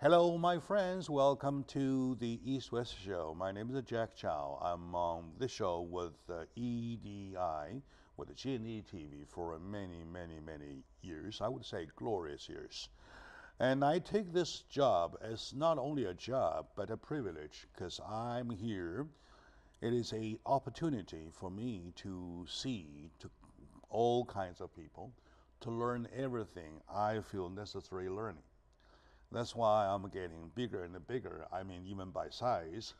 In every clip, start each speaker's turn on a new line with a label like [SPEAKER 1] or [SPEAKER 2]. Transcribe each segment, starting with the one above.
[SPEAKER 1] Hello, my friends. Welcome to the East-West Show. My name is Jack Chow. I'm on this show with EDI, with the G&E TV for many, many, many years. I would say glorious years. And I take this job as not only a job, but a privilege, because I'm here. It is an opportunity for me to see all kinds of people, to learn everything I feel necessary learning. That's why I'm getting bigger and bigger. I mean, even by size.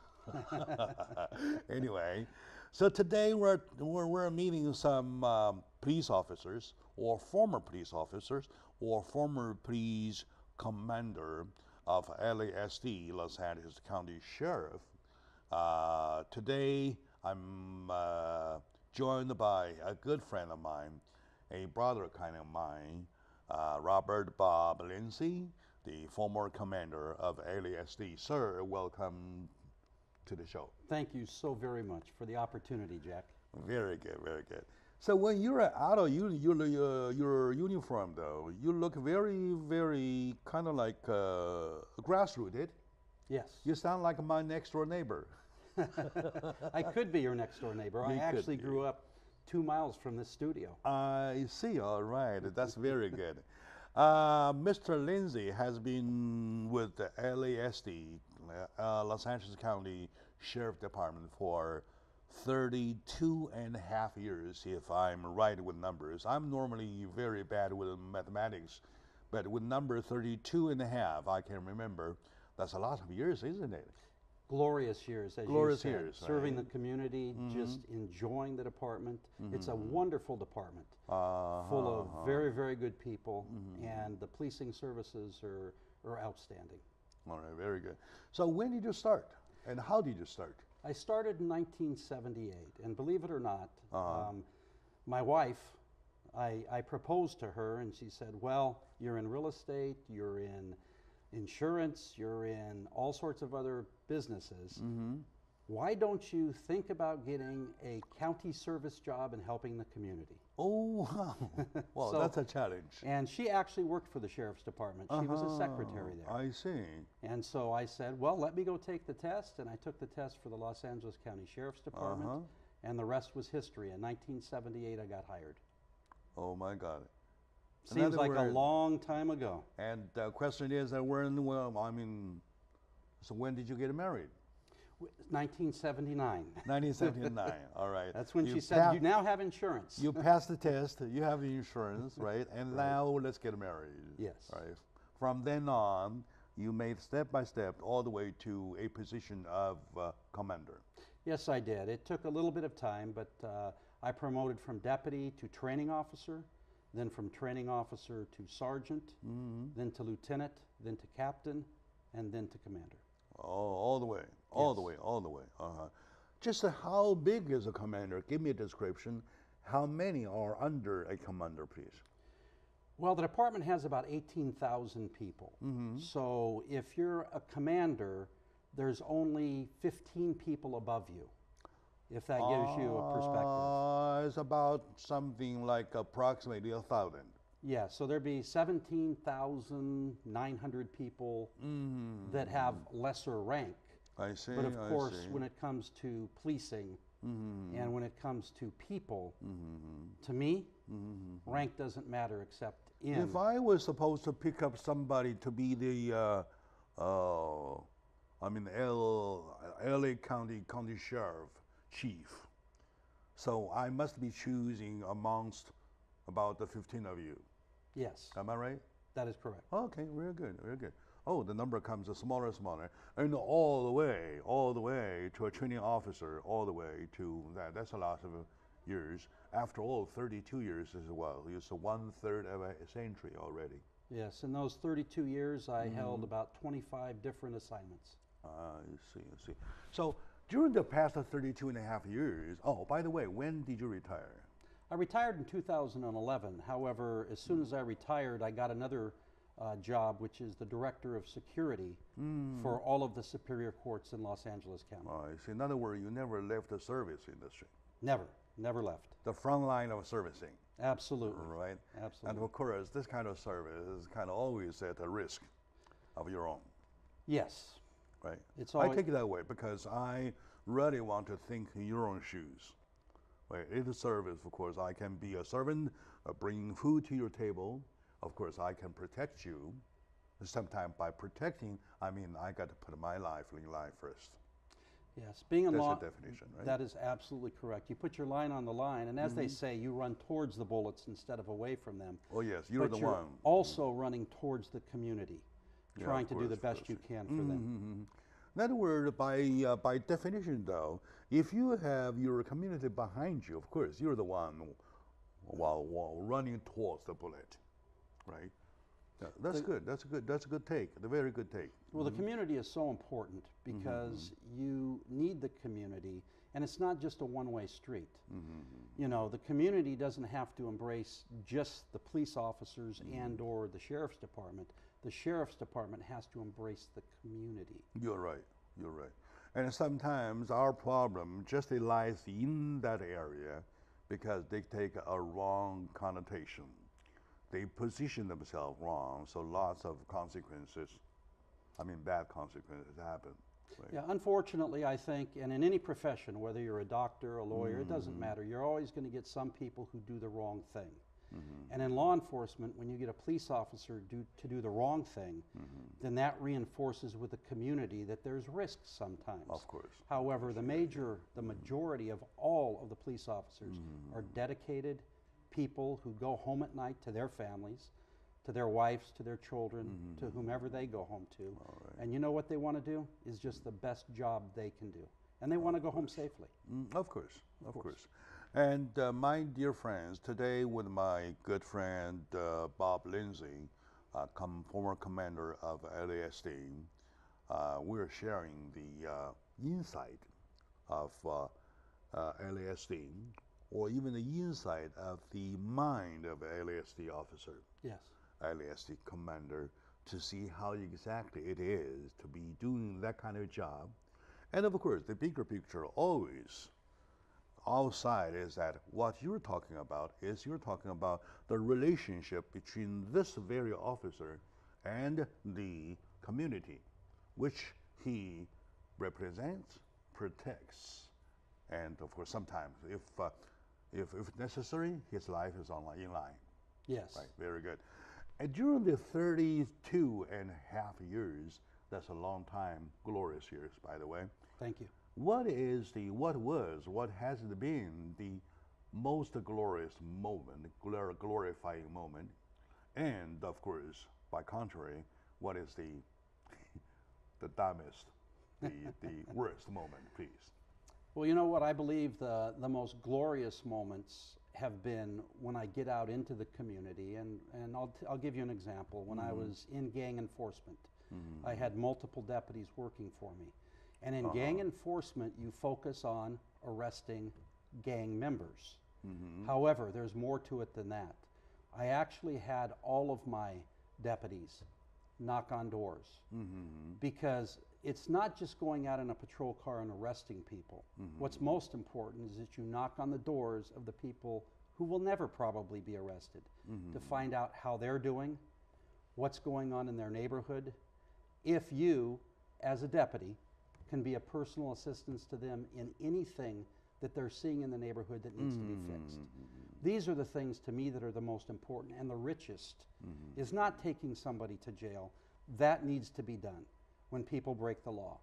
[SPEAKER 1] Anyway, so today we're meeting some police officers, or former police officers, or former police commander of LASD, Los Angeles County Sheriff. Today I'm joined by a good friend of mine, a brother kind of mine, Robert Bob Lindsay, the former commander of LASD. Sir, welcome to the show.
[SPEAKER 2] Thank you so very much for the opportunity, Jack.
[SPEAKER 1] Very good, very good. So when you're out of your uniform, though, you look very, very kind of like grassrooted.
[SPEAKER 2] Yes.
[SPEAKER 1] You sound like my next door neighbor.
[SPEAKER 2] I could be your next door neighbor. I actually grew up 2 miles from this studio.
[SPEAKER 1] I see, all right. That's very good. Mr. Lindsay has been with the LASD, Los Angeles County Sheriff Department, for 32 and a half years, if I'm right with numbers. I'm normally very bad with mathematics, but with number 32 and a half, I can remember. That's a lot of years, isn't it?
[SPEAKER 2] Glorious years, as
[SPEAKER 1] Glorious
[SPEAKER 2] you said.
[SPEAKER 1] years,
[SPEAKER 2] serving
[SPEAKER 1] right?
[SPEAKER 2] the community, just enjoying the department. It's a wonderful department, full of very, very good people, and the policing services are outstanding.
[SPEAKER 1] All right, very good. So when did you start, and how did you start?
[SPEAKER 2] I started in 1978, and believe it or not, my wife, I proposed to her, and she said, well, you're in real estate, you're in insurance, you're in all sorts of other businesses. Why don't you think about getting a county service job and helping the community?
[SPEAKER 1] Oh, wow. Well,
[SPEAKER 2] So-
[SPEAKER 1] that's a challenge.
[SPEAKER 2] And she actually worked for the sheriff's department. She was a secretary there.
[SPEAKER 1] I see.
[SPEAKER 2] And so I said, well, let me go take the test. And I took the test for the Los Angeles County Sheriff's Department. And the rest was history. In 1978, I got hired.
[SPEAKER 1] Oh, my God.
[SPEAKER 2] Seems like a long time ago.
[SPEAKER 1] And the question is, so when did you get married?
[SPEAKER 2] 1979.
[SPEAKER 1] 1979, all right.
[SPEAKER 2] That's when she said, you now have insurance.
[SPEAKER 1] You passed the test, you have the insurance, right? And now let's get married.
[SPEAKER 2] Yes.
[SPEAKER 1] Right. From then on, you made step by step all the way to a position of commander.
[SPEAKER 2] Yes, I did. It took a little bit of time, but I promoted from deputy to training officer, then from training officer to sergeant, then to lieutenant, then to captain, and then to commander.
[SPEAKER 1] Oh, all the way, all the way, all the way. Just how big is a commander? Give me a description. How many are under a commander, please?
[SPEAKER 2] Well, the department has about 18,000 people. So if you're a commander, there's only 15 people above you, if that gives you a perspective.
[SPEAKER 1] It's about something like approximately 1,000.
[SPEAKER 2] Yeah, so there'd be 17,900 people that have lesser rank.
[SPEAKER 1] I see.
[SPEAKER 2] But of course, when it comes to policing and when it comes to people, to me, rank doesn't matter except in.
[SPEAKER 1] If I was supposed to pick up somebody to be the, LA County Sheriff Chief, so I must be choosing amongst about the 15 of you.
[SPEAKER 2] Yes.
[SPEAKER 1] Am I right?
[SPEAKER 2] That is correct.
[SPEAKER 1] Okay, very good, very good. Oh, the number comes smaller and smaller, and all the way to a training officer, all the way to that. That's a lot of years. After all, 32 years as well. It's 1/3 of a century already.
[SPEAKER 2] Yes, in those 32 years, I held about 25 different assignments.
[SPEAKER 1] I see. So during the past 32 and a half years, oh, by the way, when did you retire?
[SPEAKER 2] I retired in 2011. However, as soon as I retired, I got another job, which is the Director of Security for all of the Superior Courts in Los Angeles County.
[SPEAKER 1] I see. In other words, you never left the service industry.
[SPEAKER 2] Never left.
[SPEAKER 1] The front line of servicing.
[SPEAKER 2] Absolutely.
[SPEAKER 1] Right?
[SPEAKER 2] Absolutely.
[SPEAKER 1] And of course, this kind of service is kind of always at a risk of your own.
[SPEAKER 2] Yes.
[SPEAKER 1] right?
[SPEAKER 2] It's
[SPEAKER 1] I
[SPEAKER 2] always,
[SPEAKER 1] take it that way because I really want to think in your own shoes. Right? It's a service, of course. I can be a servant, bringing food to your table. Of course, I can protect you. Sometimes by protecting, I mean I got to put my life in life first.
[SPEAKER 2] yes, being in
[SPEAKER 1] That's
[SPEAKER 2] law,
[SPEAKER 1] the definition, right?
[SPEAKER 2] that is absolutely correct. You put your line on the line, and as they say, you run towards the bullets instead of away from them.
[SPEAKER 1] Oh yes, you're
[SPEAKER 2] But
[SPEAKER 1] the
[SPEAKER 2] you're
[SPEAKER 1] one.
[SPEAKER 2] also running towards the community,
[SPEAKER 1] Yeah,
[SPEAKER 2] trying
[SPEAKER 1] of
[SPEAKER 2] to do the
[SPEAKER 1] course,
[SPEAKER 2] best you can for them.
[SPEAKER 1] In other words, by definition, though, if you have your community behind you, of course, you're the one while running towards the bullet, right? Yeah, that's good. That's a good take. A very good take.
[SPEAKER 2] Well, the community is so important because you need the community, and it's not just a one-way street. You know, the community doesn't have to embrace just the police officers and or the sheriff's department. The sheriff's department has to embrace the community.
[SPEAKER 1] You're right. You're right. And sometimes our problem just lies in that area because they take a wrong connotation. They position themselves wrong, so lots of consequences, I mean bad consequences happen. Right?
[SPEAKER 2] Yeah, unfortunately, I think, and in any profession, whether you're a doctor, a lawyer, it doesn't matter, you're always going to get some people who do the wrong thing. And in law enforcement, when you get a police officer to do the wrong thing, then that reinforces with the community that there's risk sometimes.
[SPEAKER 1] Of course.
[SPEAKER 2] However, the majority of all of the police officers are dedicated people who go home at night to their families, to their wives, to their children, to whomever they go home to. And you know what they want to do is just the best job they can do. And they want to go home safely.
[SPEAKER 1] Of course, of course. And my dear friends, today with my good friend Bob Lindsay, former commander of LASD, we're sharing the insight of LASD, or even the insight of the mind of an LASD officer,
[SPEAKER 2] Yes.
[SPEAKER 1] LASD commander, to see how exactly it is to be doing that kind of job. And of course, the bigger picture always outside is that what you're talking about is you're talking about the relationship between this very officer and the community, which he represents, protects, and of course sometimes if necessary, his life is in line.
[SPEAKER 2] Yes.
[SPEAKER 1] Right, very good. And during the 32 and a half years, that's a long time, glorious years, by the way.
[SPEAKER 2] Thank you.
[SPEAKER 1] What has been the most glorious moment, glorifying moment, and of course, by contrary, what is the dumbest, the worst moment, please?
[SPEAKER 2] Well, you know what? I believe the most glorious moments have been when I get out into the community, and I'll give you an example. When I was in gang enforcement, I had multiple deputies working for me. And in gang enforcement, you focus on arresting gang members. However, there's more to it than that. I actually had all of my deputies knock on doors because it's not just going out in a patrol car and arresting people. What's most important is that you knock on the doors of the people who will never probably be arrested to find out how they're doing, what's going on in their neighborhood. If you, as a deputy, can be a personal assistance to them in anything that they're seeing in the neighborhood that needs to be fixed. These are the things to me that are the most important, and the richest is not taking somebody to jail. That needs to be done when people break the law.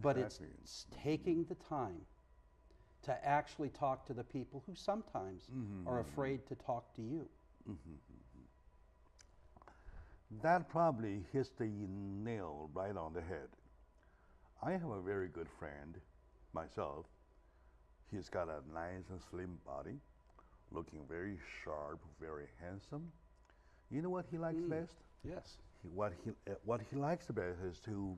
[SPEAKER 2] But it's taking the time to actually talk to the people who sometimes are afraid to talk to you.
[SPEAKER 1] That probably hits the nail right on the head. I have a very good friend myself. He's got a nice and slim body, looking very sharp, very handsome. You know what he likes best?
[SPEAKER 2] Yes.
[SPEAKER 1] What he likes best is to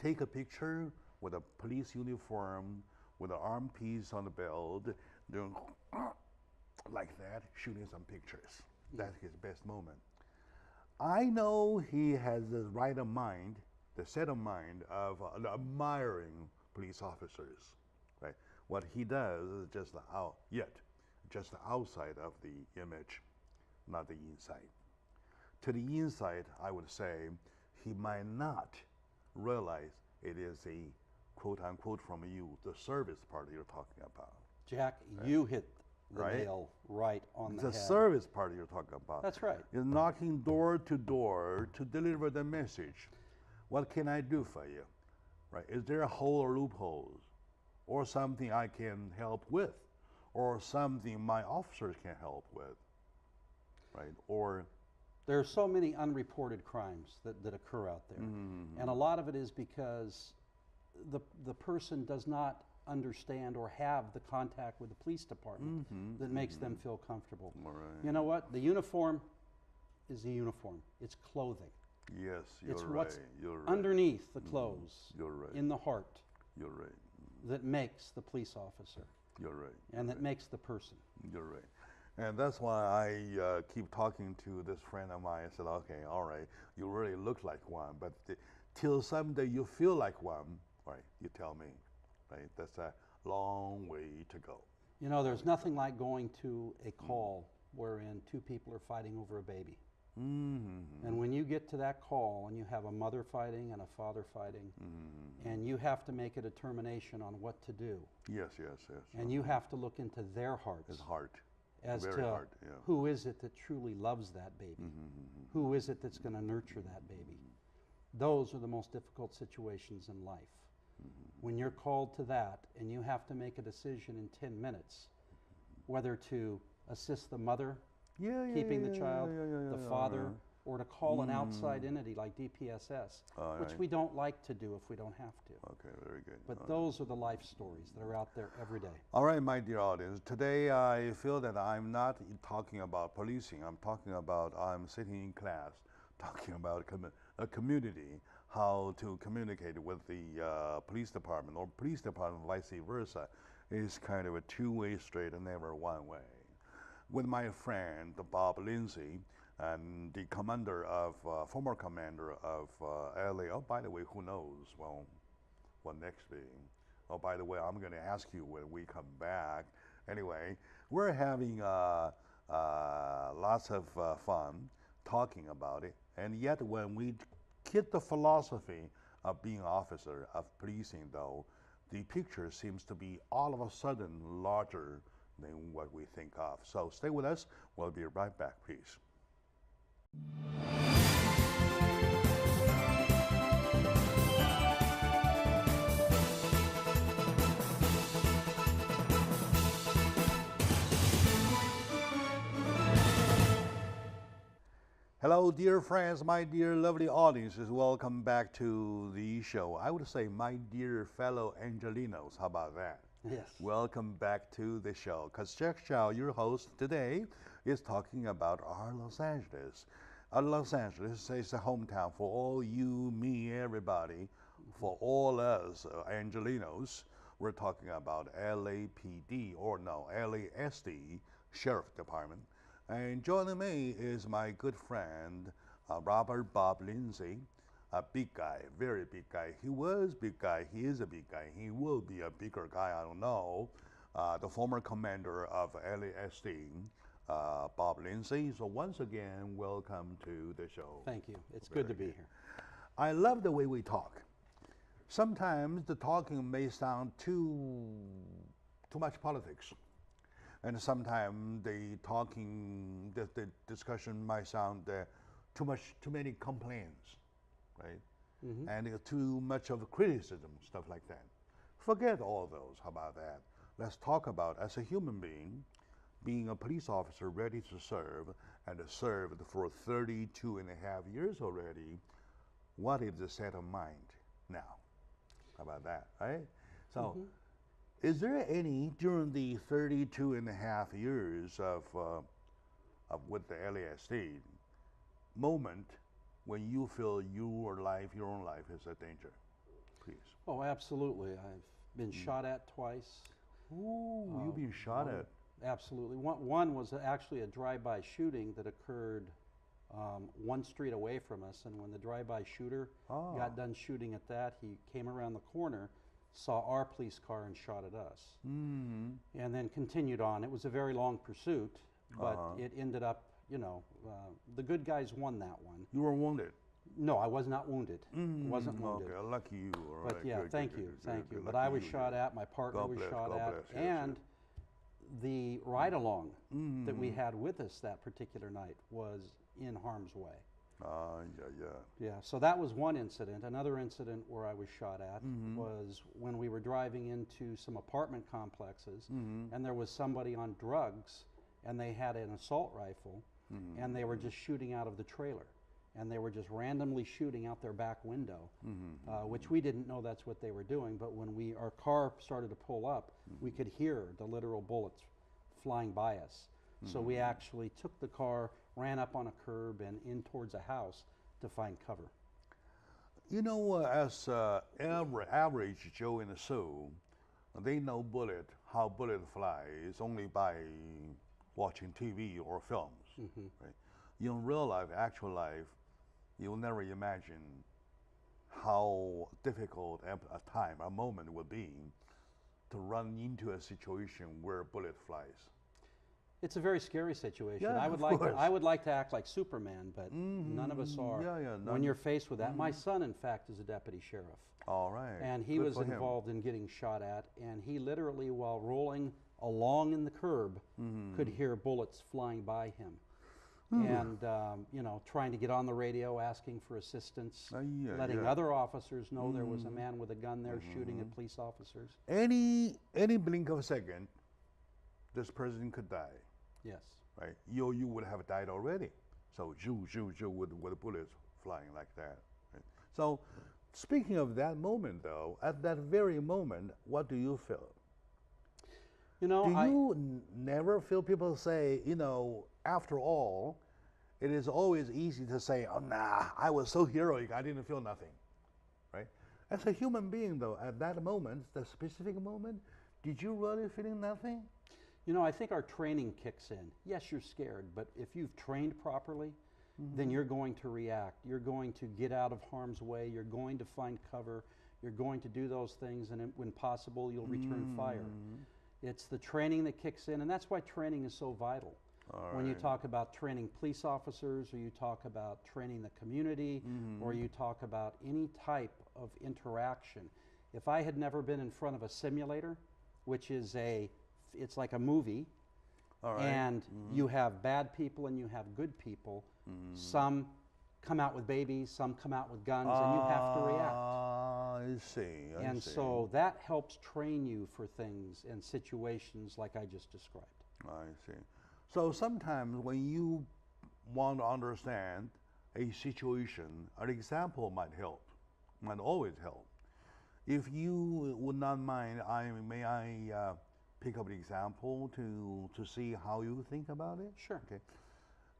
[SPEAKER 1] take a picture with a police uniform, with an arm piece on the belt, doing like that, shooting some pictures. That's his best moment. I know he has the right of mind, the set of mind of admiring police officers, right? What he does is just the outside of the image, not the inside. To the inside, I would say he might not realize it is a quote unquote from you, the service part you're talking about.
[SPEAKER 2] Jack, you hit the nail right on the head.
[SPEAKER 1] The service part you're talking about.
[SPEAKER 2] That's right.
[SPEAKER 1] You're knocking door to door to deliver the message. What can I do for you? Right? Is there a hole or loopholes? Or something I can help with? Or something my officers can help with? Right? Or
[SPEAKER 2] there are so many unreported crimes that occur out there. And a lot of it is because the person does not understand or have the contact with the police department that makes them feel comfortable.
[SPEAKER 1] Right.
[SPEAKER 2] You know what? The uniform is the uniform. It's clothing.
[SPEAKER 1] Yes, you're
[SPEAKER 2] it's
[SPEAKER 1] right.
[SPEAKER 2] what's
[SPEAKER 1] you're right.
[SPEAKER 2] underneath the clothes,
[SPEAKER 1] You're right.
[SPEAKER 2] in the heart,
[SPEAKER 1] You're right.
[SPEAKER 2] that makes the police officer.
[SPEAKER 1] You're right.
[SPEAKER 2] And that makes the person.
[SPEAKER 1] You're right. And that's why I keep talking to this friend of mine. I said, okay, all right, you really look like one, but till someday you feel like one, right, you tell me, right? That's a long way to go.
[SPEAKER 2] You know, there's nothing like going to a call wherein two people are fighting over a baby. And when you get to that call and you have a mother fighting and a father fighting, and you have to make a determination on what to do.
[SPEAKER 1] Yes.
[SPEAKER 2] And you have to look into their hearts.
[SPEAKER 1] His heart.
[SPEAKER 2] As
[SPEAKER 1] Very
[SPEAKER 2] to
[SPEAKER 1] hard, yeah.
[SPEAKER 2] who is it that truly loves that baby? Who is it that's going to nurture that baby? Those are the most difficult situations in life. When you're called to that and you have to make a decision in 10 minutes, whether to assist the mother keeping the child, the father, or to call an outside entity like DPSS, which we don't like to do if we don't have to.
[SPEAKER 1] Okay, very good.
[SPEAKER 2] But those are the life stories that are out there every day.
[SPEAKER 1] All right, my dear audience. Today I feel that I'm not talking about policing. I'm sitting in class talking about a community, how to communicate with the police department, or police department vice versa, is kind of a two-way street and never one way. With my friend Bob Lindsay, and the former commander of LA. Oh, by the way, who knows? Well, what next be? Oh, by the way, I'm going to ask you when we come back. Anyway, we're having lots of fun talking about it, and yet when we get the philosophy of being an officer of policing, though, the picture seems to be all of a sudden larger than what we think of. So stay with us. We'll be right back, please. Hello, dear friends, my dear lovely audiences. Welcome back to the show. I would say my dear fellow Angelinos. How about that?
[SPEAKER 2] Yes.
[SPEAKER 1] Welcome back to the show. Because Jack Chow, your host today, is talking about our Los Angeles. Los Angeles is a hometown for all you, me, everybody, for all us Angelinos. We're talking about LAPD, or no, LASD, Sheriff Department. And joining me is my good friend, Robert Bob Lindsay, a big guy, very big guy. He was big guy, he is a big guy, he will be a bigger guy, I don't know. The former commander of LASD, Bob Lindsay. So once again, welcome to the show.
[SPEAKER 2] Thank you. It's good to be here.
[SPEAKER 1] I love the way we talk. Sometimes the talking may sound too much politics. And sometimes the discussion might sound too many complaints, right? And too much of criticism, stuff like that. Forget all of those. How about that? Let's talk about, as a human being a police officer ready to serve, and served for 32 and a half years already, what is the state of mind now? How about that, right? So, is there any, during the 32 and a half years of with the LASD, moment when you feel your own life is a danger? Please.
[SPEAKER 2] Oh, absolutely. I've been shot at twice.
[SPEAKER 1] Ooh, you've been shot at.
[SPEAKER 2] Absolutely. One was actually a drive-by shooting that occurred one street away from us, and when the drive-by shooter got done shooting at that, he came around the corner, saw our police car, and shot at us. And then continued on. It was a very long pursuit, but it ended up, the good guys won that one.
[SPEAKER 1] You were wounded?
[SPEAKER 2] No, I was not wounded. Wasn't wounded.
[SPEAKER 1] Okay, lucky you. All
[SPEAKER 2] But
[SPEAKER 1] right,
[SPEAKER 2] yeah,
[SPEAKER 1] good,
[SPEAKER 2] thank
[SPEAKER 1] good,
[SPEAKER 2] you,
[SPEAKER 1] good,
[SPEAKER 2] thank
[SPEAKER 1] good,
[SPEAKER 2] you. But
[SPEAKER 1] lucky
[SPEAKER 2] I was
[SPEAKER 1] you,
[SPEAKER 2] shot
[SPEAKER 1] yeah.
[SPEAKER 2] at, my partner
[SPEAKER 1] God
[SPEAKER 2] was
[SPEAKER 1] bless,
[SPEAKER 2] shot
[SPEAKER 1] God
[SPEAKER 2] at,
[SPEAKER 1] bless, yes,
[SPEAKER 2] and the ride-along that we
[SPEAKER 1] Mm-hmm.
[SPEAKER 2] had with us that particular night was in harm's way.
[SPEAKER 1] Yeah.
[SPEAKER 2] Yeah, so that was one incident. Another incident where I was shot at
[SPEAKER 1] Mm-hmm.
[SPEAKER 2] was when we were driving into some apartment complexes,
[SPEAKER 1] Mm-hmm.
[SPEAKER 2] and there was somebody on drugs, and they had an assault rifle,
[SPEAKER 1] Mm-hmm.
[SPEAKER 2] and they were just shooting out of the trailer. And they were just randomly shooting out their back window, which we didn't know that's what they were doing. But when our car started to pull up, we could hear the literal bullets flying by us. So we actually took the car, ran up on a curb and in towards a house to find cover.
[SPEAKER 1] You know, as average Joe in the Sioux, they know how bullet fly is only by watching TV or films. Right? You in real life, actual life, you'll never imagine how difficult a moment would be to run into a situation where a bullet flies.
[SPEAKER 2] It's a very scary situation.
[SPEAKER 1] Yeah,
[SPEAKER 2] I would like to act like Superman, but none of us are. When you're faced with that, my son, in fact, is a deputy sheriff.
[SPEAKER 1] All right.
[SPEAKER 2] And he was involved in getting shot at, and he literally, while rolling along in the curb, could hear bullets flying by him. And, you know, trying to get on the radio, asking for assistance, letting other officers know there was a man with a gun there shooting at police officers.
[SPEAKER 1] Any blink of a second, this person could die.
[SPEAKER 2] Yes.
[SPEAKER 1] Right? You would have died already. So, with bullets flying like that. Right? So, speaking of that moment, though, at that very moment, what do you feel?
[SPEAKER 2] You know,
[SPEAKER 1] do you never feel people say, you know, after all, it is always easy to say, oh, nah, I was so heroic, I didn't feel nothing, right? As a human being, though, at that moment, the specific moment, did you really feeling nothing?
[SPEAKER 2] You know, I think our training kicks in. Yes, you're scared, but if you've trained properly, then you're going to react. You're going to get out of harm's way. You're going to find cover. You're going to do those things, and when possible, you'll return fire. It's the training that kicks in, and that's why training is so vital. When you talk about training police officers, or you talk about training the community, or you talk about any type of interaction. If I had never been in front of a simulator, which is it's like a movie, and you have bad people and you have good people, some come out with babies, some come out with guns, and you have to react.
[SPEAKER 1] I see.
[SPEAKER 2] And so that helps train you for things and situations like I just described.
[SPEAKER 1] I see. So sometimes when you want to understand a situation, an example might help, might always help. If you would not mind, may I pick up an example to see how you think about it?
[SPEAKER 2] Sure.
[SPEAKER 1] Okay.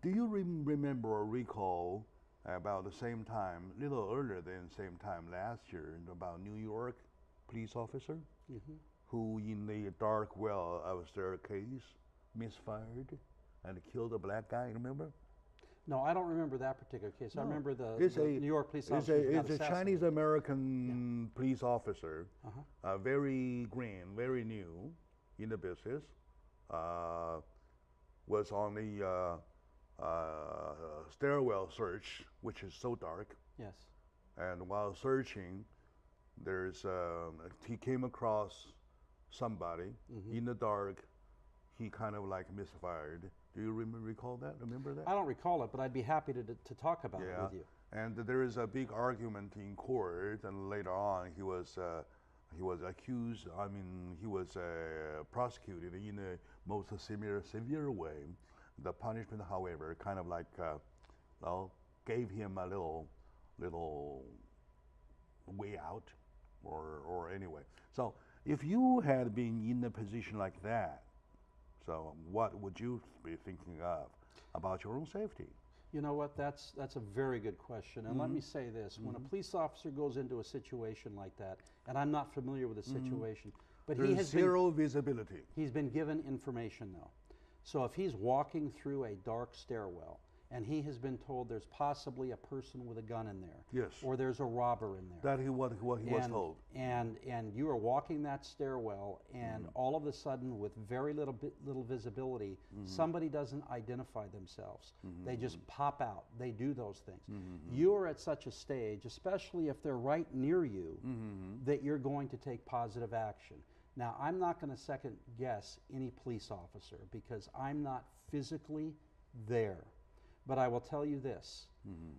[SPEAKER 1] Do you remember or recall about the same time, a little earlier than the same time last year, about New York police officer who in the dark well of a staircase misfired and killed a black guy, remember?
[SPEAKER 2] No, I don't remember that particular case. I remember the New York police
[SPEAKER 1] officer. It's a Chinese-American police officer, very green, very new in the business, was on the stairwell search, which is so dark.
[SPEAKER 2] Yes. And
[SPEAKER 1] while searching, he came across somebody in the dark. He kind of like misfired. Do you recall that? Remember that?
[SPEAKER 2] I don't recall it, but I'd be happy to talk about it with you.
[SPEAKER 1] And there is a big argument in court, and later on he was accused. I mean, he was prosecuted in a most severe way. The punishment, however, kind of like gave him a little way out, or anyway. So if you had been in a position like that, so what would you be thinking of about your own safety?
[SPEAKER 2] You know what, that's a very good question. And let me say this, when a police officer goes into a situation like that, and I'm not familiar with the situation, but
[SPEAKER 1] he has zero visibility.
[SPEAKER 2] He's been given information though. So if he's walking through a dark stairwell and he has been told there's possibly a person with a gun in there.
[SPEAKER 1] Yes.
[SPEAKER 2] Or there's a robber in there.
[SPEAKER 1] That he was told.
[SPEAKER 2] And you are walking that stairwell, and all of a sudden, with very little visibility, somebody doesn't identify themselves. They just pop out. They do those things. You are at such a stage, especially if they're right near you, that you're going to take positive action. Now, I'm not going to second guess any police officer because I'm not physically there. But I will tell you this,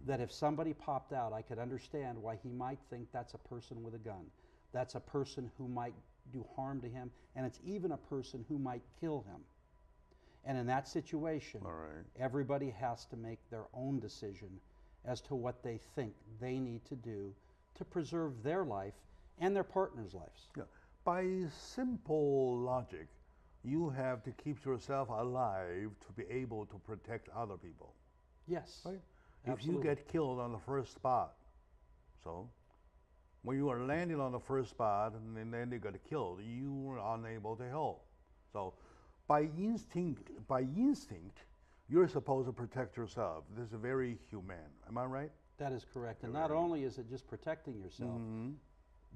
[SPEAKER 2] that if somebody popped out, I could understand why he might think that's a person with a gun. That's a person who might do harm to him, and it's even a person who might kill him. And in that situation, everybody has to make their own decision as to what they think they need to do to preserve their life and their partner's lives.
[SPEAKER 1] Yeah. By simple logic, you have to keep yourself alive to be able to protect other people.
[SPEAKER 2] Yes.
[SPEAKER 1] Right?
[SPEAKER 2] Absolutely.
[SPEAKER 1] If you get killed on the first spot, so when you are landing on the first spot and then you get killed, you are unable to help. So by instinct, you're supposed to protect yourself. This is very humane. Am I right?
[SPEAKER 2] That is correct. And not only is it just protecting yourself,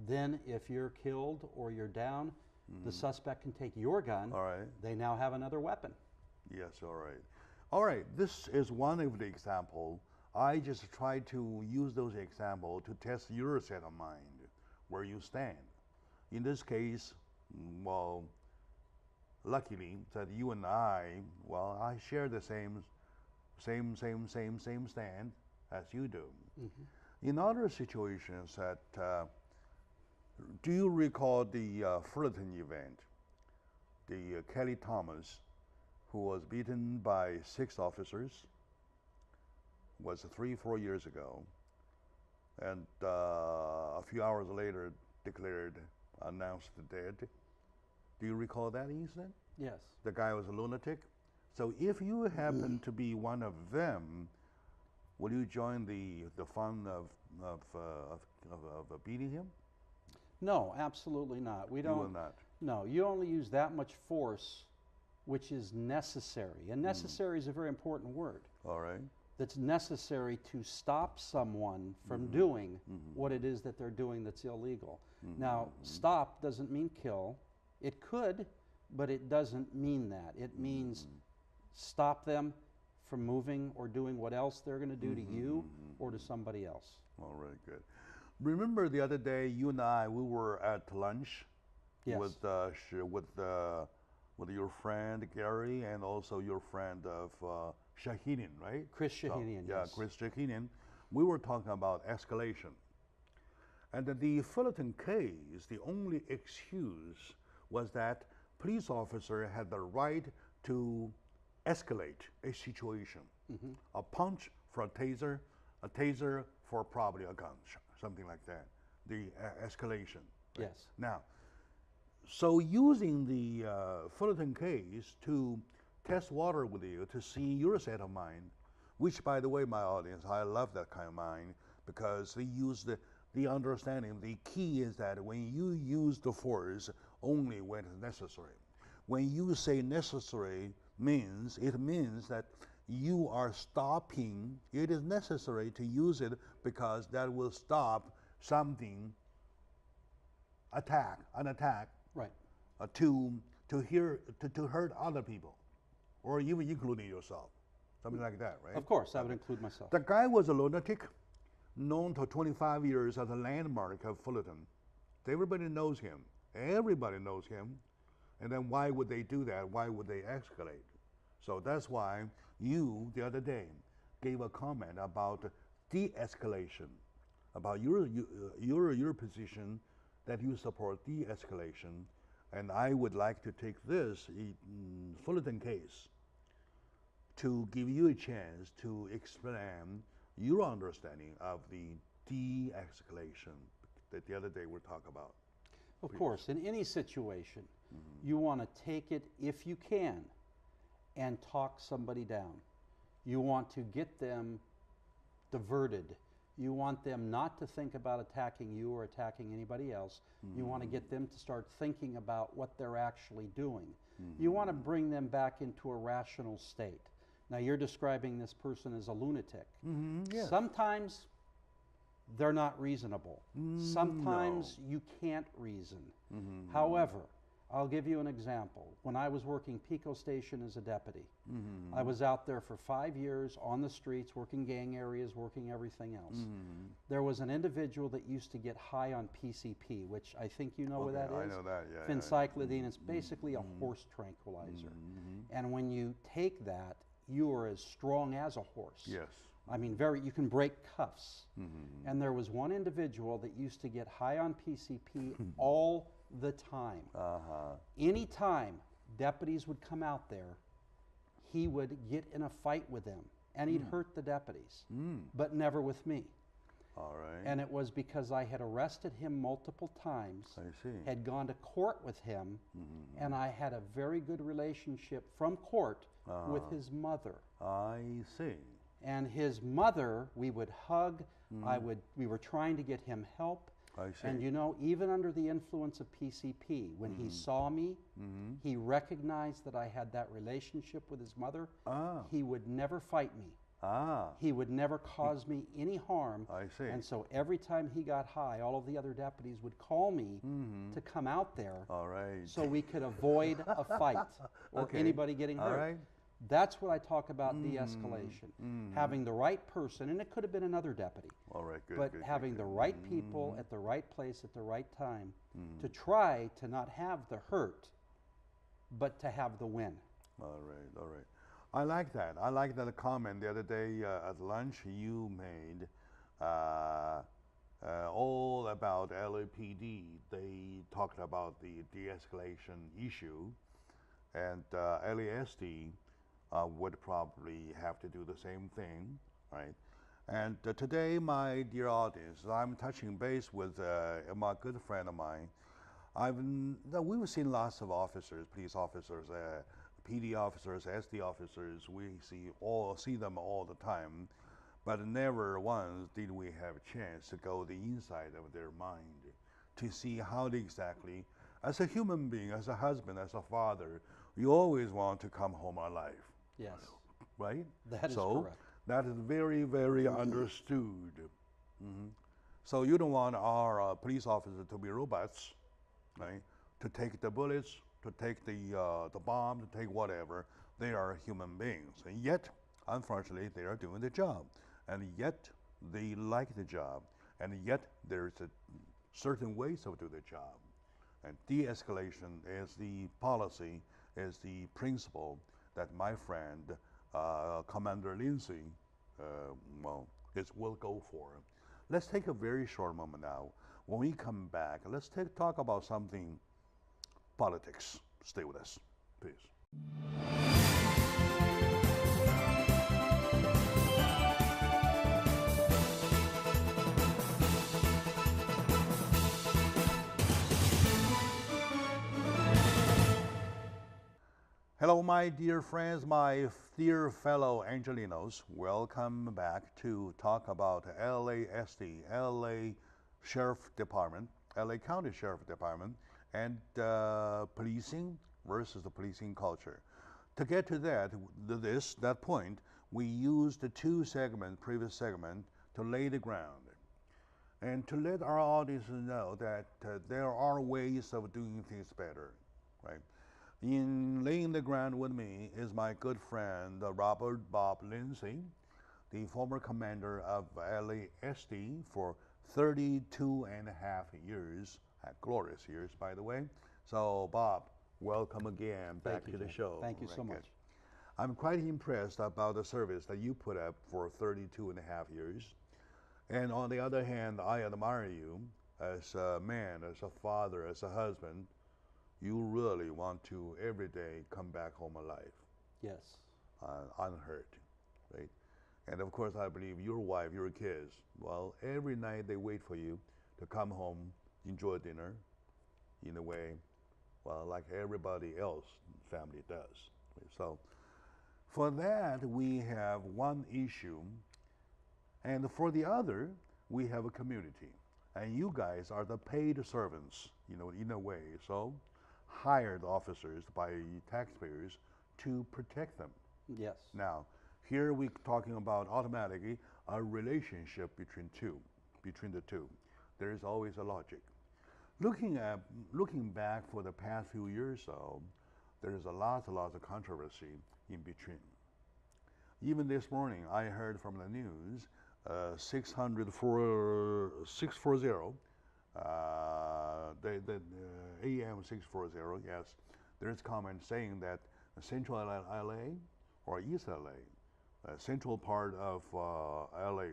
[SPEAKER 2] then if you're killed or you're down, the suspect can take your gun.
[SPEAKER 1] All right.
[SPEAKER 2] They now have another weapon.
[SPEAKER 1] Yes, all right. All right, this is one of the examples. I just try to use those examples to test your set of mind, where you stand. In this case, well, luckily that you and I share the same stand as you do. In other situations that, do you recall the Fullerton event, the Kelly Thomas, who was beaten by 6 officers, was 3-4 years ago, and a few hours later announced dead. Do you recall that incident?
[SPEAKER 2] Yes.
[SPEAKER 1] The guy was a lunatic. So if you happen to be one of them, will you join the fun of beating him?
[SPEAKER 2] No, absolutely not. We don't.
[SPEAKER 1] You will not.
[SPEAKER 2] No, you only use that much force which is necessary. And necessary is a very important word.
[SPEAKER 1] All right.
[SPEAKER 2] That's necessary to stop someone from doing what it is that they're doing that's illegal. Now, stop doesn't mean kill. It could, but it doesn't mean that. It means stop them from moving or doing what else they're going to do to you or to somebody else.
[SPEAKER 1] All right, good. Remember the other day, you and I, we were at lunch with your friend Gary and also your friend of Shahinian, right?
[SPEAKER 2] Chris Shahinian,
[SPEAKER 1] yeah,
[SPEAKER 2] yes.
[SPEAKER 1] Chris Shahinian. We were talking about escalation. And the Fullerton case, the only excuse was that police officer had the right to escalate a situation. A punch for a taser for probably a gun, something like that. The escalation. Right?
[SPEAKER 2] Yes.
[SPEAKER 1] Now, so using the Fullerton case to test water with you, to see your set of mind, which, by the way, my audience, I love that kind of mind because they use the understanding. The key is that when you use the force only when it's necessary. When you say necessary, it means that you are stopping. It is necessary to use it because that will stop something, an attack,
[SPEAKER 2] right?
[SPEAKER 1] To hurt other people, or even including yourself, something like that, right?
[SPEAKER 2] Of course, I would include myself.
[SPEAKER 1] The guy was a lunatic, known for 25 years as a landmark of Fullerton. Everybody knows him. Everybody knows him. And then why would they do that? Why would they escalate? So that's why you, the other day, gave a comment about de-escalation, about your position that you support de-escalation. And I would like to take this Fullerton case to give you a chance to explain your understanding of the de-escalation that the other day we talked about.
[SPEAKER 2] Of course, in any situation, you want to take it, if you can, and talk somebody down. You want to get them diverted. You want them not to think about attacking you or attacking anybody else. You want to get them to start thinking about what they're actually doing. You want to bring them back into a rational state. Now you're describing this person as a lunatic.
[SPEAKER 1] Yes.
[SPEAKER 2] Sometimes they're not reasonable. Sometimes you can't reason. However, I'll give you an example. When I was working Pico Station as a deputy, I was out there for 5 years on the streets, working gang areas, working everything else. There was an individual that used to get high on PCP, which I think you know what that is.
[SPEAKER 1] I know that, yeah.
[SPEAKER 2] Phencyclidine. It's basically a horse tranquilizer. And when you take that, you are as strong as a horse.
[SPEAKER 1] Yes.
[SPEAKER 2] I mean, you can break cuffs. And there was one individual that used to get high on PCP all the time. Anytime deputies would come out there, he would get in a fight with them, and he'd hurt the deputies, but never with me.
[SPEAKER 1] All right.
[SPEAKER 2] And it was because I had arrested him multiple times,
[SPEAKER 1] I see.
[SPEAKER 2] had gone to court with him, and I had a very good relationship from court with his mother.
[SPEAKER 1] I see.
[SPEAKER 2] And his mother, we would hug. We were trying to get him help.
[SPEAKER 1] I see.
[SPEAKER 2] And you know, even under the influence of PCP, when he saw me, he recognized that I had that relationship with his mother. He would never fight me. He would never cause me any harm.
[SPEAKER 1] I see.
[SPEAKER 2] And so every time he got high, all of the other deputies would call me to come out there.
[SPEAKER 1] All right.
[SPEAKER 2] So we could avoid a fight or anybody getting hurt.
[SPEAKER 1] All right.
[SPEAKER 2] That's what I talk about de-escalation. Having the right person, and it could have been another deputy.
[SPEAKER 1] All right, good.
[SPEAKER 2] But having the right people at the right place at the right time to try to not have the hurt, but to have the win.
[SPEAKER 1] All right, all right. I like that. I like that comment the other day at lunch you made all about LAPD. They talked about the de-escalation issue, and LASD would probably have to do the same thing, right? And today, my dear audience, I'm touching base with my good friend of mine. We've seen lots of officers, police officers, PD officers, SD officers. We see them all the time, but never once did we have a chance to go the inside of their mind to see how they exactly, as a human being, as a husband, as a father, you always want to come home alive.
[SPEAKER 2] Yes.
[SPEAKER 1] Right?
[SPEAKER 2] That is correct.
[SPEAKER 1] That is very, very understood. So you don't want our police officers to be robots, right? To take the bullets, to take the bomb, to take whatever. They are human beings. And yet, unfortunately, they are doing the job. And yet, they like the job. And yet, there's a certain ways of doing the job. And de-escalation is the policy, is the principle that my friend, Commander Lindsay, will go for. Let's take a very short moment now. When we come back, let's talk about something politics. Stay with us, please. Hello, my dear friends, my dear fellow Angelinos. Welcome back to talk about LASD, LA Sheriff Department, LA County Sheriff Department, and policing versus the policing culture. To get to that point, we used the previous segment, to lay the ground and to let our audience know that there are ways of doing things better, right? In laying the ground with me is my good friend, Robert Bob Lindsay, the former commander of LASD for 32 and a half years, glorious years, by the way. So, Bob, welcome again back to the show.
[SPEAKER 2] Thank you so much.
[SPEAKER 1] I'm quite impressed about the service that you put up for 32 and a half years. And on the other hand, I admire you as a man, as a father, as a husband. You really want to every day come back home alive.
[SPEAKER 2] Yes.
[SPEAKER 1] Unhurt, right? And of course, I believe your wife, your kids, well, every night they wait for you to come home, enjoy dinner, in a way, well, like everybody else family does. So for that, we have one issue, and for the other, we have a community. And you guys are the paid servants, in a way. So hired officers by taxpayers to protect them.
[SPEAKER 2] Yes.
[SPEAKER 1] Now, Here we're talking about automatically a relationship between the two. There is always a logic. Looking back for the past few years, though, there is a lot of controversy in between. Even this morning, I heard from the news, 640, the AM 640, yes, there's comment saying that Central LA or East LA, central part of LA,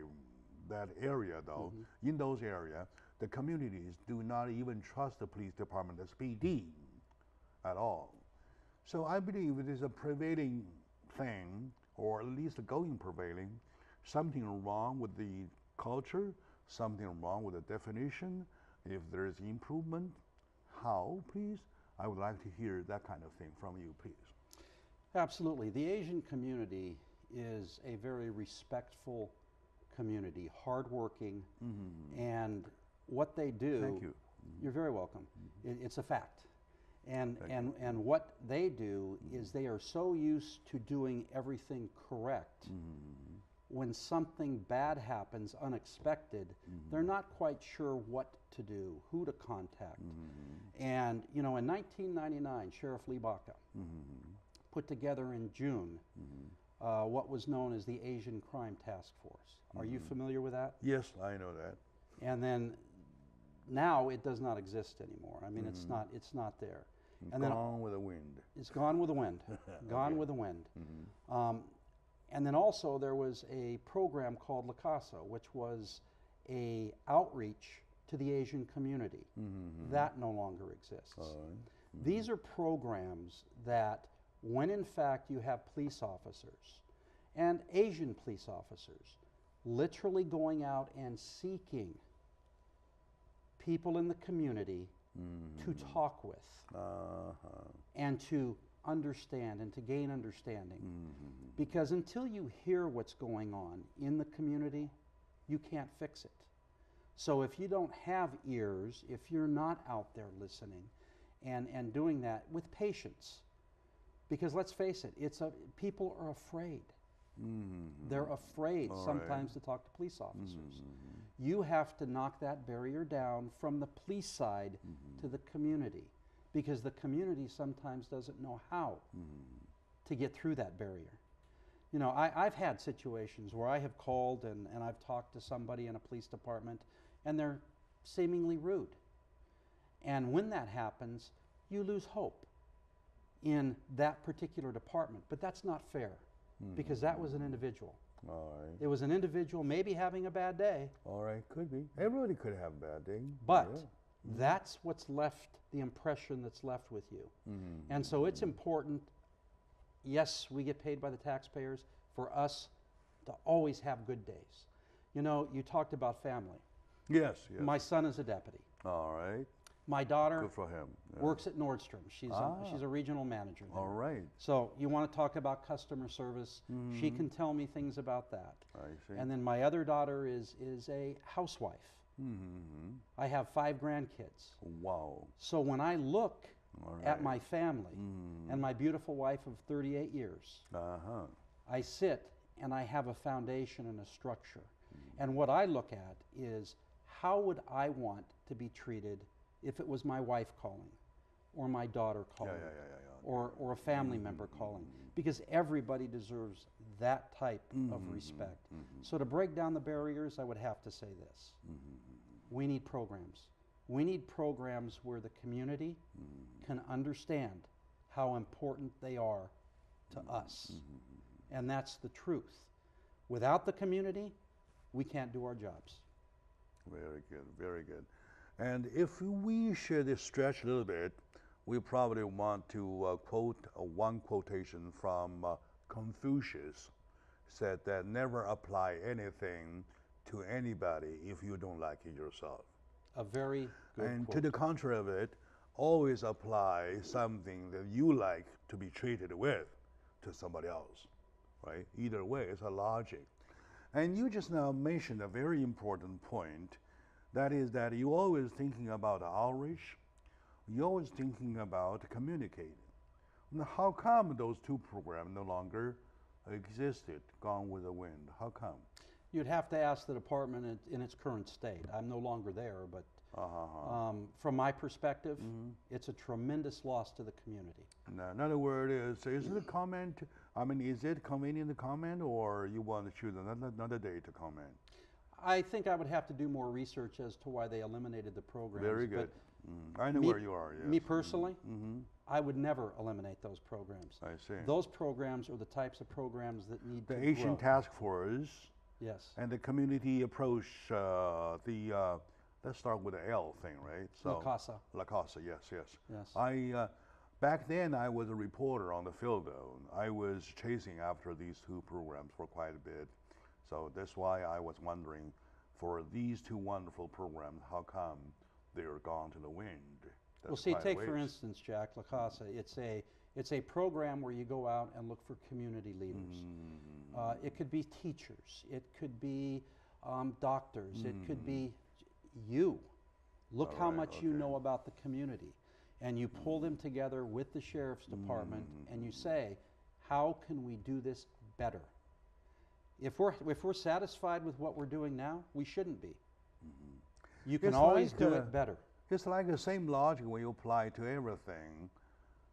[SPEAKER 1] that area though, in those areas, the communities do not even trust the police department, the PD, at all. So I believe it is a prevailing thing, or at least prevailing, something wrong with the culture, something wrong with the definition. If there is improvement, how, please? I would like to hear that kind of thing from you, please.
[SPEAKER 2] Absolutely. The Asian community is a very respectful community, hardworking, and what they do.
[SPEAKER 1] Thank you.
[SPEAKER 2] You're very welcome. It's a fact. And what they do is they are so used to doing everything correct. When something bad happens, unexpected, they're not quite sure what to do, who to contact. And you know, in 1999, Sheriff Lee Baca put together in June what was known as the Asian Crime Task Force. Are you familiar with that?
[SPEAKER 1] Yes, I know that.
[SPEAKER 2] And then now it does not exist anymore. I mean, it's not there. And
[SPEAKER 1] gone with the wind.
[SPEAKER 2] It's gone with the wind. Gone with the wind. And then also there was a program called La Casa, which was a outreach to the Asian community. That no longer exists. These are programs that, when in fact you have police officers and Asian police officers literally going out and seeking people in the community to talk with and to understand and to gain understanding. Because until you hear what's going on in the community, you can't fix it. So if you don't have ears, if you're not out there listening and doing that with patience, because let's face it, people are afraid. They're afraid sometimes to talk to police officers. You have to knock that barrier down from the police side to the community, because the community sometimes doesn't know how to get through that barrier. You know, I've had situations where I have called and I've talked to somebody in a police department and they're seemingly rude. And when that happens, you lose hope in that particular department. But that's not fair, because that was an individual.
[SPEAKER 1] All right.
[SPEAKER 2] It was an individual maybe having a bad day.
[SPEAKER 1] All right, could be. Everybody could have a bad day.
[SPEAKER 2] But that's what's left, the impression that's left with you. And so it's important, yes, we get paid by the taxpayers, for us to always have good days. You know, you talked about family.
[SPEAKER 1] Yes.
[SPEAKER 2] My son is a deputy.
[SPEAKER 1] All right.
[SPEAKER 2] My daughter
[SPEAKER 1] Good for him.
[SPEAKER 2] works at Nordstrom. She's a regional manager there.
[SPEAKER 1] All right.
[SPEAKER 2] So you want to talk about customer service, she can tell me things about that.
[SPEAKER 1] I see.
[SPEAKER 2] And then my other daughter is a housewife. I have 5 grandkids.
[SPEAKER 1] Wow.
[SPEAKER 2] So when I look at my family and my beautiful wife of 38 years, I sit and I have a foundation and a structure. And what I look at is, how would I want to be treated if it was my wife calling, or my daughter calling, or a family member calling? Because everybody deserves that type of respect. So to break down the barriers, I would have to say this. We need programs. We need programs where the community can understand how important they are to us. And that's the truth. Without the community, we can't do our jobs.
[SPEAKER 1] Very good, very good. And if we should stretch a little bit, we probably want to quote one quotation from Confucius, said that never apply anything to anybody if you don't like it yourself.
[SPEAKER 2] A very good
[SPEAKER 1] And
[SPEAKER 2] quote.
[SPEAKER 1] to the contrary of it, always apply something that you like to be treated with to somebody else, right? Either way, it's a logic. And you just now mentioned a very important point. That is that you're always thinking about outreach. You're always thinking about communicating. Now, how come those two programs no longer existed, gone with the wind. How come?
[SPEAKER 2] You'd have to ask the department in its current state. I'm no longer there, but from my perspective, it's a tremendous loss to the community.
[SPEAKER 1] Now, another word is it a comment? I mean, is it convenient to comment, or you want to choose another day to comment?
[SPEAKER 2] I think I would have to do more research as to why they eliminated the programs.
[SPEAKER 1] Very good. I know where you are, yes.
[SPEAKER 2] Me personally, I would never eliminate those programs.
[SPEAKER 1] I see.
[SPEAKER 2] Those programs are the types of programs that need to
[SPEAKER 1] The Asian
[SPEAKER 2] grow.
[SPEAKER 1] Task Force.
[SPEAKER 2] Yes.
[SPEAKER 1] And the community approach, let's start with the L thing, right?
[SPEAKER 2] La Casa.
[SPEAKER 1] La Casa, yes.
[SPEAKER 2] Yes.
[SPEAKER 1] Back then I was a reporter on the field though. I was chasing after these two programs for quite a bit. So that's why I was wondering, for these two wonderful programs, how come they are gone to the wind?
[SPEAKER 2] Well, see, take for instance, Jack, La Casa. It's a program where you go out and look for community leaders. It could be teachers. It could be doctors. It could be you. Look how much you know about the community. And you pull them together with the sheriff's department and you say, how can we do this better? If we're satisfied with what we're doing now, we shouldn't be. You can always do it better.
[SPEAKER 1] It's like the same logic when you apply to everything.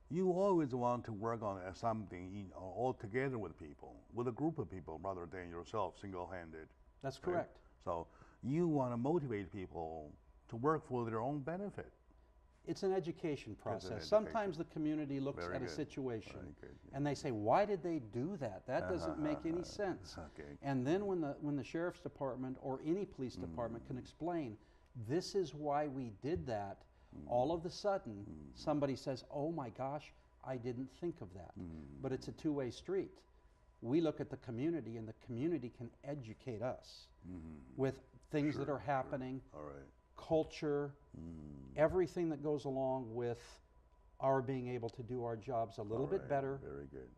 [SPEAKER 1] You always want to work on something all together with people, with a group of people rather than yourself single-handed.
[SPEAKER 2] That's correct.
[SPEAKER 1] So you want to motivate people to work for their own benefit.
[SPEAKER 2] It's an education process. Sometimes the community looks at a situation and they say, why did they do that? That doesn't make any sense. And then when the sheriff's department or any police department can explain, this is why we did that, all of a sudden somebody says, oh my gosh, I didn't think of that. But it's a two-way street. We look at the community and the community can educate us with things that are happening, culture, everything that goes along with our being able to do our jobs a little bit better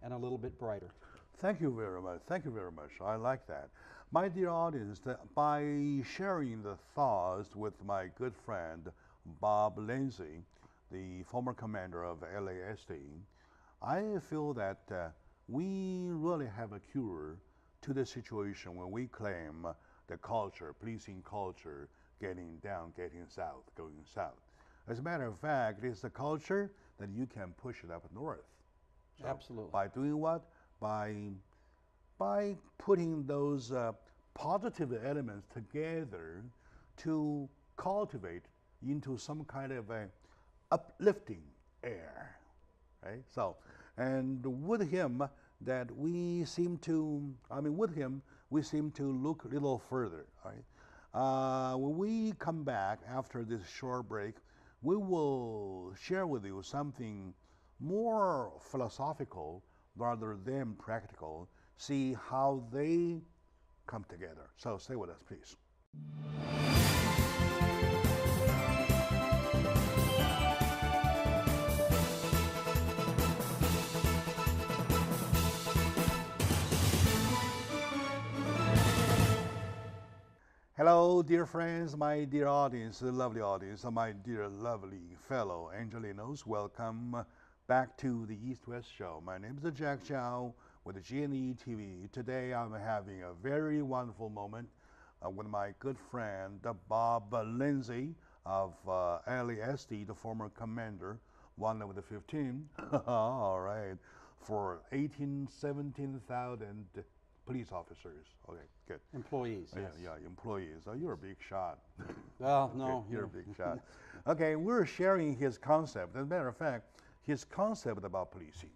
[SPEAKER 2] and a little bit brighter.
[SPEAKER 1] Thank you very much. Thank you very much. I like that. My dear audience, by sharing the thoughts with my good friend Bob Lindsay, the former commander of LASD, I feel that we really have a cure to the situation when we claim the culture, policing culture, getting down, getting south, going south. As a matter of fact, it's the culture that you can push it up north. So
[SPEAKER 2] absolutely.
[SPEAKER 1] By doing what? By putting those positive elements together to cultivate into some kind of a uplifting air, right? So, and with him, that we seem to, we seem to look a little further, right? When we come back after this short break, we will share with you something more philosophical rather than practical, see how they come together. So stay with us, please. Hello, dear friends, my dear audience, lovely audience, my dear lovely fellow Angelinos. Welcome back to the East-West Show. My name is Jack Chow with G&E TV. Today I'm having a very wonderful moment with my good friend Bob Lindsay of LASD, the former commander, one of the 15, all right, for 17,000 police officers. Okay, good.
[SPEAKER 2] Employees.
[SPEAKER 1] Yeah,
[SPEAKER 2] yes.
[SPEAKER 1] yeah, employees. Oh, you're a big shot.
[SPEAKER 2] Well, no.
[SPEAKER 1] Okay, you're a big shot. Okay, we're sharing his concept. As a matter of fact, his concept about policing.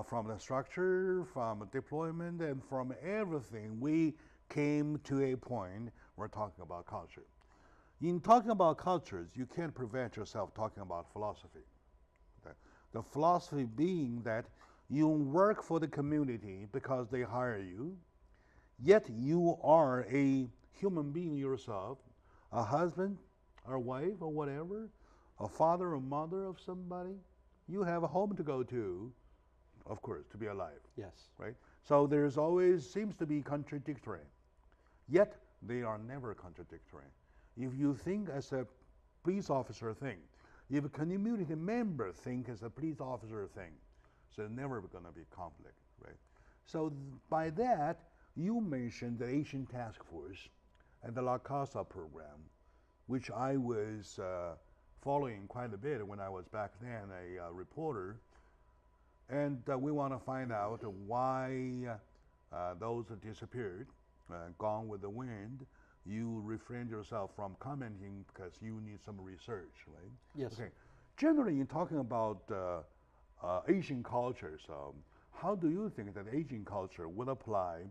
[SPEAKER 1] From the structure, from deployment, and from everything, we came to a point we're talking about culture. In talking about cultures, you can't prevent yourself talking about philosophy. Okay? The philosophy being that you work for the community because they hire you, yet you are a human being yourself, a husband or wife or whatever, a father or mother of somebody. You have a home to go to, of course, to be alive.
[SPEAKER 2] Yes.
[SPEAKER 1] Right? So there's always seems to be contradictory, yet they are never contradictory. If you think as a police officer thing, if a community member think as a police officer thing, so never going to be conflict, right? So by that, you mentioned the Asian Task Force and the La Casa program, which I was following quite a bit when I was back then a reporter. And we want to find out why those disappeared, gone with the wind. You refrained yourself from commenting because you need some research, right?
[SPEAKER 2] Yes.
[SPEAKER 1] Okay. Generally, in talking about Asian cultures, how do you think that Asian culture would apply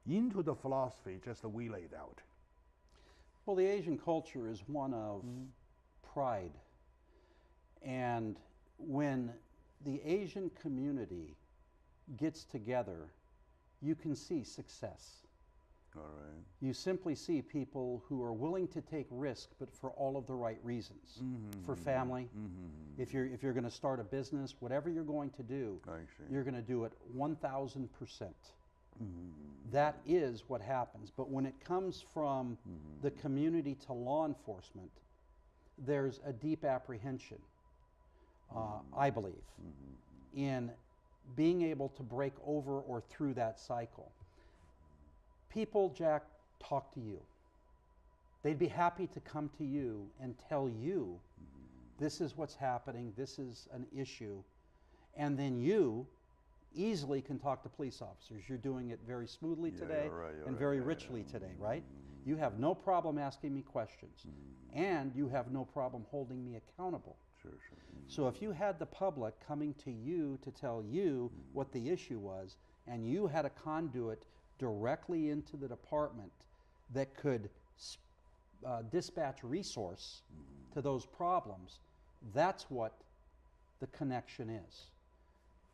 [SPEAKER 1] into the philosophy just that we laid out?
[SPEAKER 2] Well, the Asian culture is one of pride. And when the Asian community gets together, you can see success.
[SPEAKER 1] All right.
[SPEAKER 2] You simply see people who are willing to take risk, but for all of the right reasons. For family, if you're going to start a business, whatever you're going to do, you're going to do it 1,000%. That is what happens. But when it comes from the community to law enforcement, there's a deep apprehension, I believe, in being able to break over or through that cycle. People, Jack, talk to you. They'd be happy to come to you and tell you, this is what's happening, this is an issue, and then you easily can talk to police officers. You're doing it very smoothly today and very richly today, right? You have no problem asking me questions, and you have no problem holding me accountable. So if you had the public coming to you to tell you what the issue was, and you had a conduit directly into the department that could dispatch resource to those problems, that's what the connection is.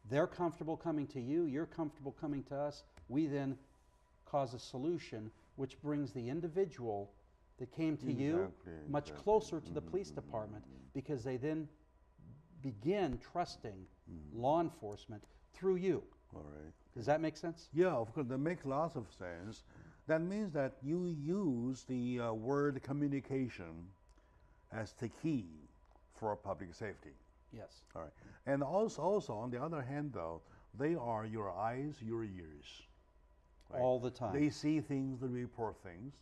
[SPEAKER 2] They're comfortable coming to you, you're comfortable coming to us, we then cause a solution which brings the individual that came to you much closer to the police department, because they then begin trusting law enforcement through you.
[SPEAKER 1] All right.
[SPEAKER 2] Does that make sense?
[SPEAKER 1] Yeah, of course, that makes lots of sense. That means that you use the word communication as the key for public safety.
[SPEAKER 2] Yes.
[SPEAKER 1] All right. And also, on the other hand, though, they are your eyes, your ears. Right?
[SPEAKER 2] All the time.
[SPEAKER 1] They see things, they report things.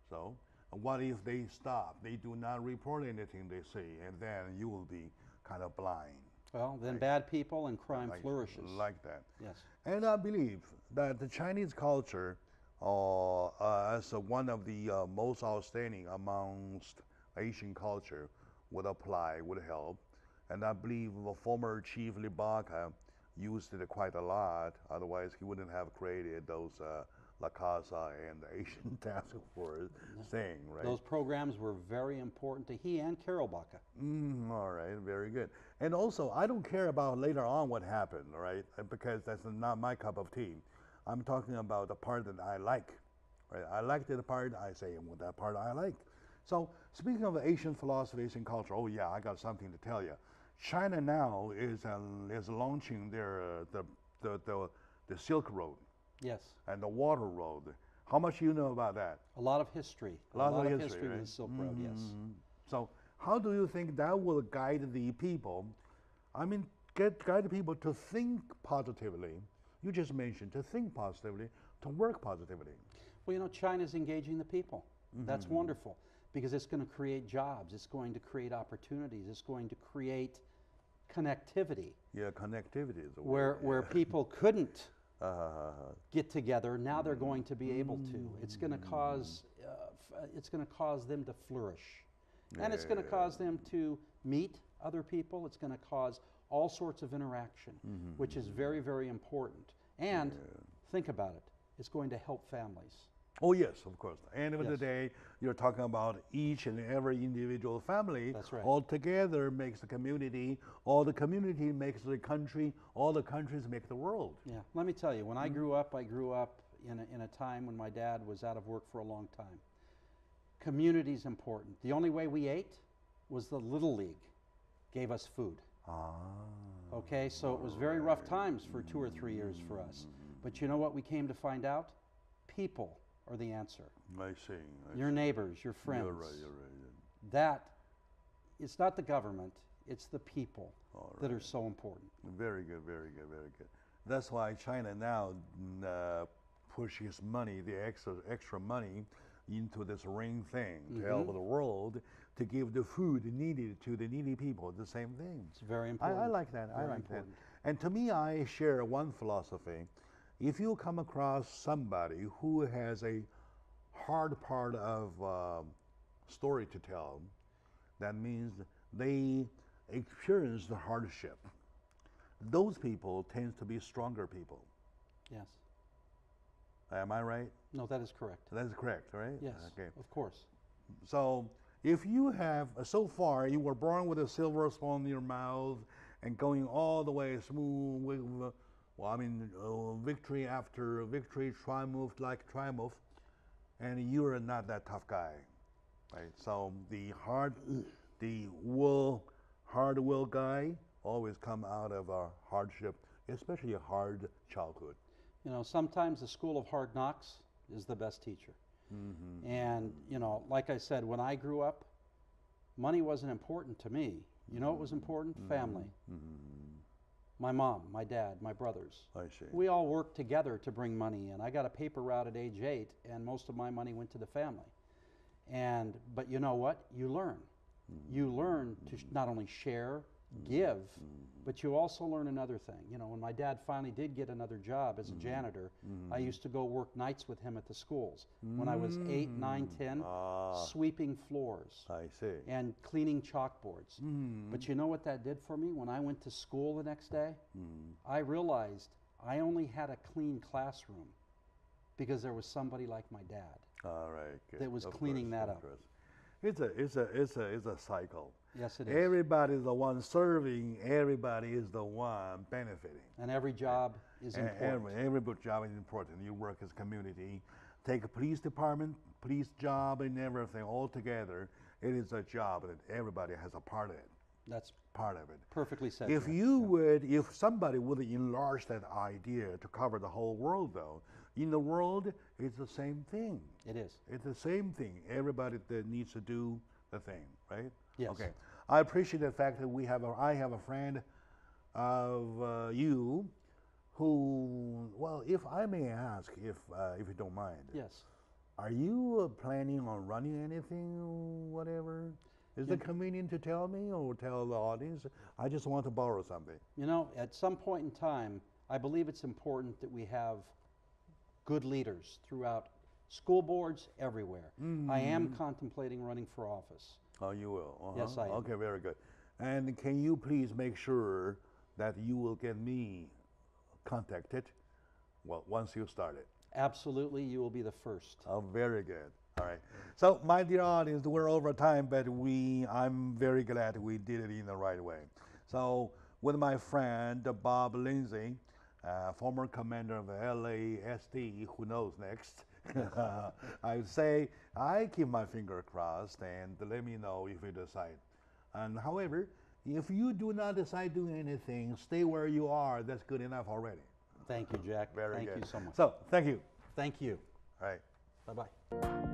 [SPEAKER 1] So what if they stop? They do not report anything they see, and then you will be kind of blind.
[SPEAKER 2] Well, then bad people and crime flourishes.
[SPEAKER 1] Like that.
[SPEAKER 2] Yes.
[SPEAKER 1] And I believe that the Chinese culture, as one of the most outstanding amongst Asian culture, would apply, would help. And I believe the former Chief Libaka used it quite a lot. Otherwise, he wouldn't have created those La Casa and the Asian Task Force thing, right?
[SPEAKER 2] Those programs were very important to he and Carol Baca.
[SPEAKER 1] All right, very good. And also, I don't care about later on what happened, right? Because that's not my cup of tea. I'm talking about the part that I like, right? I like the part, I say, well, that part I like. So speaking of Asian philosophies and culture, oh yeah, I got something to tell you. China now is launching their the Silk Road.
[SPEAKER 2] Yes.
[SPEAKER 1] And the Water Road. How much you know about that?
[SPEAKER 2] A lot of history.
[SPEAKER 1] A lot of history,
[SPEAKER 2] with the Silk Road, yes.
[SPEAKER 1] So how do you think that will guide the people? I mean, guide people to think positively. You just mentioned to think positively, to work positively.
[SPEAKER 2] Well, you know, China's engaging the people. That's wonderful, because it's going to create jobs. It's going to create opportunities. It's going to create connectivity.
[SPEAKER 1] Yeah, connectivity is the word.
[SPEAKER 2] Where people couldn't get together, now they're going to be able to. It's going to cause them to flourish, and it's going to cause them to meet other people. It's going to cause all sorts of interaction, which is very, very important. And think about it, it's going to help families.
[SPEAKER 1] Oh yes, of course. At the end of the day, you're talking about each and every individual family.
[SPEAKER 2] That's right.
[SPEAKER 1] All together makes the community. All the community makes the country. All the countries make the world.
[SPEAKER 2] Yeah. Let me tell you, when I grew up in a time when my dad was out of work for a long time. Community's important. The only way we ate was the Little League gave us food. Okay, so it was very rough times for 2 or 3 years for us. But you know what we came to find out? People are the answer.
[SPEAKER 1] I see.
[SPEAKER 2] Your neighbors, your friends.
[SPEAKER 1] You're right, you're right.
[SPEAKER 2] That, it's not the government, it's the people that are so important.
[SPEAKER 1] Very good, very good, very good. That's why China now pushes money, the extra money, into this ring thing to help the world to give the food needed to the needy people. The same thing.
[SPEAKER 2] It's very important.
[SPEAKER 1] I like that. I like that. And to me, I share one philosophy. If you come across somebody who has a hard part of story to tell, that means they experience the hardship. Those people tend to be stronger people.
[SPEAKER 2] Yes.
[SPEAKER 1] Am I right?
[SPEAKER 2] No, that is correct.
[SPEAKER 1] That is correct, right?
[SPEAKER 2] Yes,
[SPEAKER 1] Okay.
[SPEAKER 2] of course.
[SPEAKER 1] So if you have, so far, you were born with a silver spoon in your mouth and going all the way smooth with, victory after victory, triumph like triumph, and you're not that tough guy, right? So the hard will guy always come out of a hardship, especially a hard childhood.
[SPEAKER 2] You know, sometimes the school of hard knocks is the best teacher. And, you know, like I said, when I grew up, money wasn't important to me. You know what was important? Family. My mom, my dad, my brothers.
[SPEAKER 1] I see.
[SPEAKER 2] We all worked together to bring money in. I got a paper route at age 8, and most of my money went to the family. But you know what? You learn. You learn to not only share, give, but you also learn another thing. You know, when my dad finally did get another job as a janitor, I used to go work nights with him at the schools. When I was 8, 9, 10, sweeping floors.
[SPEAKER 1] I see.
[SPEAKER 2] And cleaning chalkboards. But you know what that did for me? When I went to school the next day, I realized I only had a clean classroom because there was somebody like my dad.
[SPEAKER 1] All right. Good.
[SPEAKER 2] That was cleaning that up.
[SPEAKER 1] It's a cycle.
[SPEAKER 2] Yes, it is.
[SPEAKER 1] Everybody's the one serving. Everybody is the one benefiting.
[SPEAKER 2] And every job is important.
[SPEAKER 1] Every job is important. You work as a community. Take a police department, police job, and everything all together. It is a job that everybody has a part of it.
[SPEAKER 2] That's
[SPEAKER 1] part of it.
[SPEAKER 2] Perfectly said.
[SPEAKER 1] If if somebody would enlarge that idea to cover the whole world, though, in the world, it's the same thing.
[SPEAKER 2] It is.
[SPEAKER 1] It's the same thing. Everybody that needs to do the thing, right?
[SPEAKER 2] Yes.
[SPEAKER 1] Okay. I appreciate the fact that I have a friend of you who, well, if I may ask, if you don't mind.
[SPEAKER 2] Yes.
[SPEAKER 1] Are you planning on running anything, whatever? Is it convenient to tell me or tell the audience? I just want to borrow something.
[SPEAKER 2] You know, at some point in time, I believe it's important that we have good leaders throughout school boards everywhere. I am contemplating running for office.
[SPEAKER 1] Oh, you will?
[SPEAKER 2] Yes, I am.
[SPEAKER 1] Okay, very good. And can you please make sure that you will get me contacted, well, once you start it?
[SPEAKER 2] Absolutely, you will be the first.
[SPEAKER 1] Oh, very good. All right. So, my dear audience, we're over time, but I'm very glad we did it in the right way. So, with my friend Bob Lindsay, former commander of the LASD, who knows next, I would say I keep my finger crossed and let me know if you decide. And however, if you do not decide to do anything, stay where you are. That's good enough already.
[SPEAKER 2] Thank you, Jack.
[SPEAKER 1] Very good.
[SPEAKER 2] Thank you so much.
[SPEAKER 1] So, thank you.
[SPEAKER 2] Thank you.
[SPEAKER 1] All right.
[SPEAKER 2] Bye-bye.